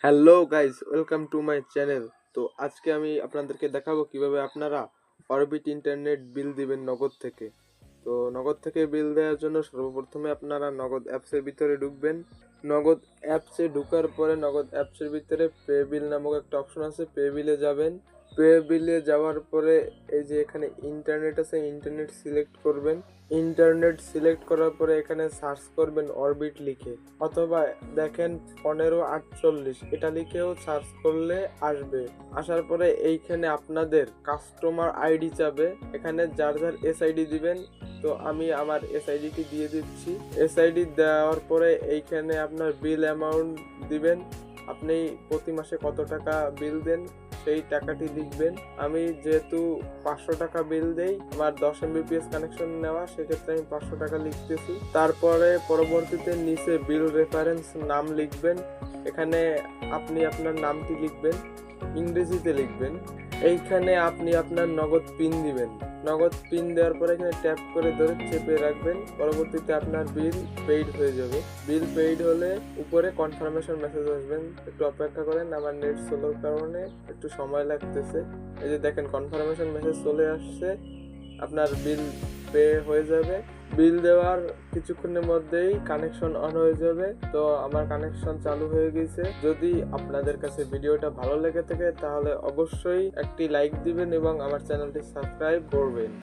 Hello guys, welcome to my channel. তো আজকে আমি আপনাদেরকে দেখাবো কিভাবে আপনারা অরবিট ইন্টারনেট বিল দিবেন নগদ থেকে। তো নগদ থেকে বিল দেওয়ার জন্য সর্বপ্রথমে আপনারা নগদ অ্যাপসের ভিতরে ঢুকবেন। নগদ অ্যাপসে ঢুকার পরে নগদ অ্যাপসের ভিতরে পে বিল নামক একটা অপশন আছে, পে বিলে যাবেন। পে বিলে যাওয়ার পরে এই যে এখানে ইন্টারনেট আছে, ইন্টারনেট সিলেক্ট করবেন। ইন্টারনেট সিলেক্ট করার পরে এখানে সার্চ করবেন অরবিট লিখে, অথবা দেখেন 1548 এটা লিখেও সার্চ করলে আসবে। আসার পরে এইখানে আপনাদের কাস্টমার আইডি চাবে, এখানে যার যার এসআইডি দিবেন। তো আমি আমার এসআইডিটি দিয়ে দিচ্ছি। এসআইডি দেওয়ার পরে এইখানে আপনার বিল অ্যামাউন্ট দিবেন, আপনি প্রতি মাসে কত টাকা বিল দেন সেই টাকাটি লিখবেন। আমি যেহেতু 500 টাকা বিল দেই, আমার 10 Mbps কানেকশন নেওয়া, সেক্ষেত্রে আমি 500 টাকা লিখতেছি। তারপরে পরবর্তীতে নিচে বিল রেফারেন্স নাম লিখবেন, এখানে আপনি আপনার নামটি লিখবেন, ইংরেজিতে লিখবেন। এইখানে আপনি আপনার নগদ পিন দিবেন। নগদ পিন দেওয়ার পরে এখানে ট্যাপ করে ধরে চেপে রাখবেন। পরবর্তীতে আপনার বিল পেইড হয়ে যাবে। বিল পেইড হলে উপরে কনফার্মেশন মেসেজ আসবেন, একটু অপেক্ষা করেন, আমার নেট স্লোর কারণে একটু সময় লাগতেছে। এই যে দেখেন কনফার্মেশন মেসেজ চলে আসছে, আপনার বিল পে হয়ে যাবে। বিল দেওয়ার কিছুক্ষণের মধ্যেই কানেকশন অন হয়ে যাবে। তো আমার কানেকশন চালু হয়ে গেছে। যদি আপনাদের কাছে ভিডিওটা ভালো লেগে থাকে তাহলে অবশ্যই একটি লাইক দিবেন এবং আমার চ্যানেলটি সাবস্ক্রাইব করবেন।